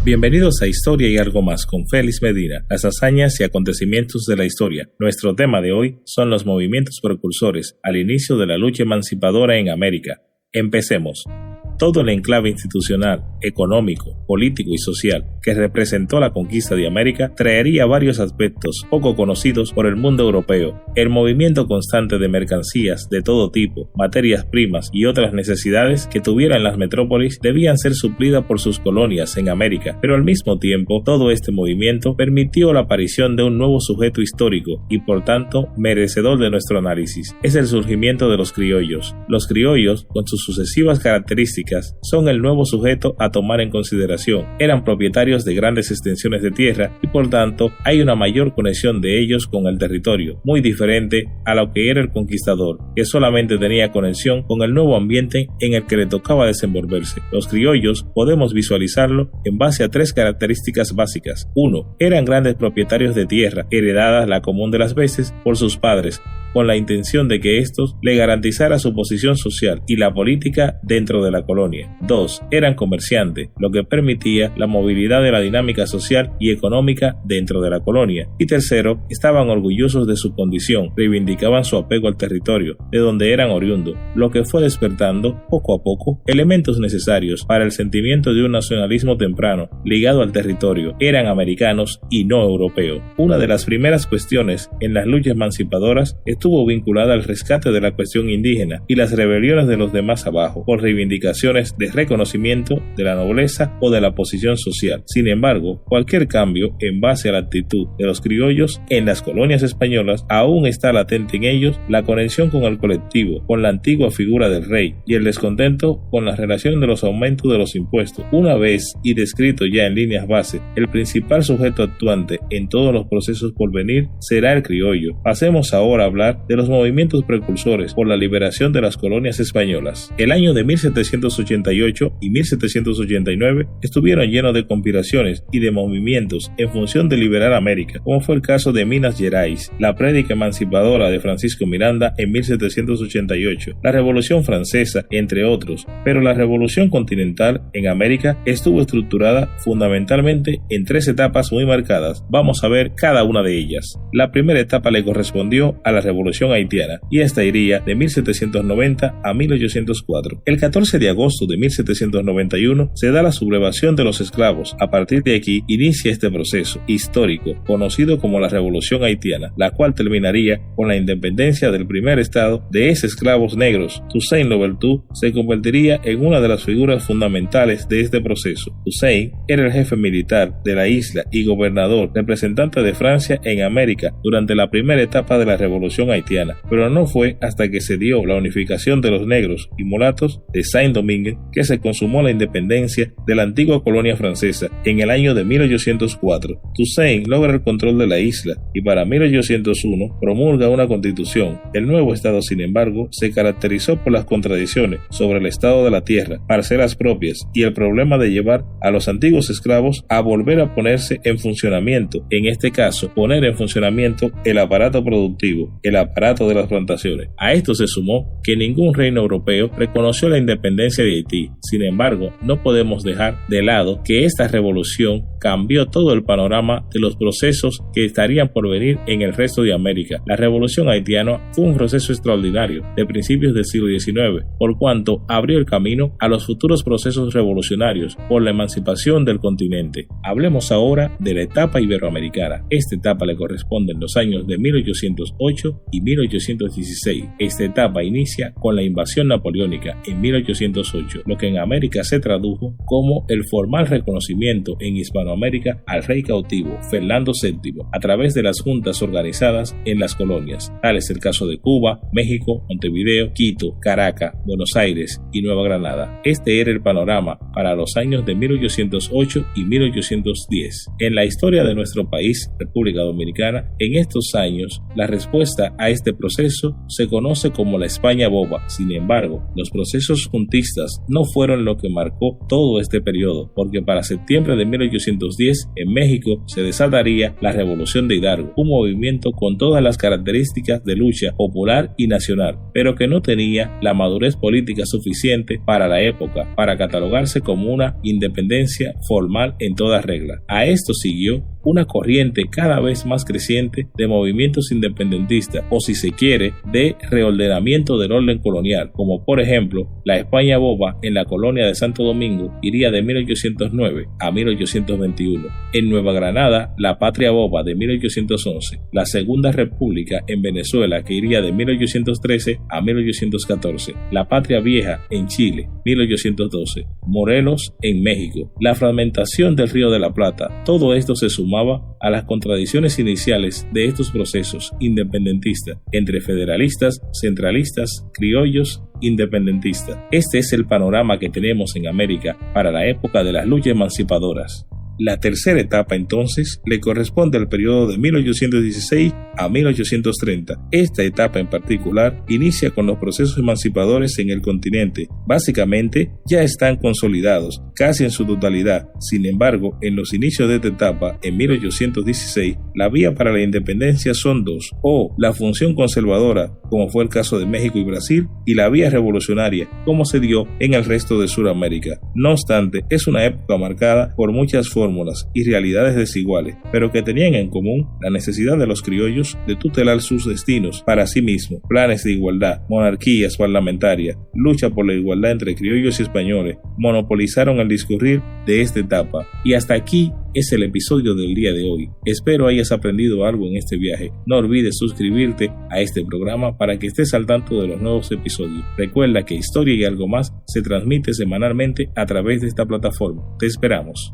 Bienvenidos a Historia y algo más con Félix Medina, las hazañas y acontecimientos de la historia. Nuestro tema de hoy son los movimientos precursores al inicio de la lucha emancipadora en América. Empecemos. Todo el enclave institucional, económico, político y social que representó la conquista de América traería varios aspectos poco conocidos por el mundo europeo. El movimiento constante de mercancías de todo tipo, materias primas y otras necesidades que tuvieran las metrópolis debían ser suplidas por sus colonias en América, pero al mismo tiempo todo este movimiento permitió la aparición de un nuevo sujeto histórico y por tanto merecedor de nuestro análisis. Es el surgimiento de los criollos. Los criollos, con sus sucesivas características, son el nuevo sujeto a tomar en consideración. Eran propietarios de grandes extensiones de tierra y por tanto hay una mayor conexión de ellos con el territorio, muy diferente a lo que era el conquistador, que solamente tenía conexión con el nuevo ambiente en el que le tocaba desenvolverse. Los criollos podemos visualizarlo en base a tres características básicas. 1. Eran grandes propietarios de tierra, heredadas la común de las veces por sus padres, con la intención de que estos le garantizara su posición social y la política dentro de la colonia. 2. Eran comerciantes, lo que permitía la movilidad de la dinámica social y económica dentro de la colonia. Y tercero, estaban orgullosos de su condición, reivindicaban su apego al territorio, de donde eran oriundos, lo que fue despertando, poco a poco, elementos necesarios para el sentimiento de un nacionalismo temprano, ligado al territorio. Eran americanos y no europeos. Una de las primeras cuestiones en las luchas emancipadoras estuvo vinculada al rescate de la cuestión indígena y las rebeliones de los demás abajo, por reivindicaciones de reconocimiento de la nobleza o de la posición social. Sin embargo, cualquier cambio en base a la actitud de los criollos en las colonias españolas aún está latente en ellos la conexión con el colectivo, con la antigua figura del rey y el descontento con la relación de los aumentos de los impuestos. Una vez y descrito ya en líneas base, el principal sujeto actuante en todos los procesos por venir será el criollo. Pasemos ahora a hablar de los movimientos precursores por la liberación de las colonias españolas. El año de 1788 y 1789 estuvieron llenos de conspiraciones y de movimientos en función de liberar América, como fue el caso de Minas Gerais, la prédica emancipadora de Francisco Miranda en 1788, la Revolución Francesa, entre otros, pero la Revolución Continental en América estuvo estructurada fundamentalmente en tres etapas muy marcadas. Vamos a ver cada una de ellas. La primera etapa le correspondió a la Revolución Haitiana, y esta iría de 1790 a 1804. El 14 de agosto de 1791 se da la sublevación de los esclavos. A partir de aquí inicia este proceso histórico conocido como la Revolución Haitiana, la cual terminaría con la independencia del primer estado de esos esclavos negros. Toussaint Louverture se convertiría en una de las figuras fundamentales de este proceso. Toussaint era el jefe militar de la isla y gobernador representante de Francia en América durante la primera etapa de la Revolución Haitiana, pero no fue hasta que se dio la unificación de los negros y mulatos de Saint-Domingue que se consumó la independencia de la antigua colonia francesa en el año de 1804. Toussaint logra el control de la isla y para 1801 promulga una constitución. El nuevo estado, sin embargo, se caracterizó por las contradicciones sobre el estado de la tierra, parcelas propias y el problema de llevar a los antiguos esclavos a volver a ponerse en funcionamiento, en este caso poner en funcionamiento el aparato productivo, el aparato de las plantaciones. A esto se sumó que ningún reino europeo reconoció la independencia de Haití. Sin embargo, no podemos dejar de lado que esta revolución cambió todo el panorama de los procesos que estarían por venir en el resto de América. La revolución haitiana fue un proceso extraordinario de principios del siglo XIX, por cuanto abrió el camino a los futuros procesos revolucionarios por la emancipación del continente. Hablemos ahora de la etapa iberoamericana. Esta etapa le corresponde en los años de 1808 y 1816. Esta etapa inicia con la invasión napoleónica en 1808, lo que en América se tradujo como el formal reconocimiento en Hispanoamérica al rey cautivo Fernando VII a través de las juntas organizadas en las colonias. Tal es el caso de Cuba, México, Montevideo, Quito, Caracas, Buenos Aires y Nueva Granada. Este era el panorama para los años de 1808 y 1810. En la historia de nuestro país, República Dominicana, en estos años, la respuesta A este proceso se conoce como la España boba. Sin embargo, los procesos juntistas no fueron lo que marcó todo este periodo, porque para septiembre de 1810 en México se desataría la Revolución de Hidalgo, un movimiento con todas las características de lucha popular y nacional, pero que no tenía la madurez política suficiente para la época para catalogarse como una independencia formal en toda regla. A esto siguió una corriente cada vez más creciente de movimientos independentistas, o si se quiere, de reordenamiento del orden colonial, como por ejemplo la España boba en la colonia de Santo Domingo iría de 1809 a 1821, en Nueva Granada la Patria boba de 1811, la Segunda República en Venezuela que iría de 1813 a 1814, la Patria Vieja en Chile 1812, Morelos en México, la fragmentación del Río de la Plata. Todo esto se sumaba a las contradicciones iniciales de estos procesos independentistas entre federalistas, centralistas, criollos, independentistas. Este es el panorama que tenemos en América para la época de las luchas emancipadoras. La tercera etapa entonces le corresponde al periodo de 1816 a 1830. Esta etapa en particular inicia con los procesos emancipadores en el continente. Básicamente ya están consolidados casi en su totalidad. Sin embargo, en los inicios de esta etapa, en 1816, la vía para la independencia son dos: o la función conservadora, como fue el caso de México y Brasil, y la vía revolucionaria, como se dio en el resto de Sudamérica. No obstante, es una época marcada por muchas fórmulas y realidades desiguales, pero que tenían en común la necesidad de los criollos de tutelar sus destinos para sí mismos, planes de igualdad, monarquías parlamentarias, lucha por la igualdad entre criollos y españoles, monopolizaron el discurrir de esta etapa. Y hasta aquí es el episodio del día de hoy. Espero hayas aprendido algo en este viaje. No olvides suscribirte a este programa para que estés al tanto de los nuevos episodios. Recuerda que Historia y algo más se transmite semanalmente a través de esta plataforma. Te esperamos.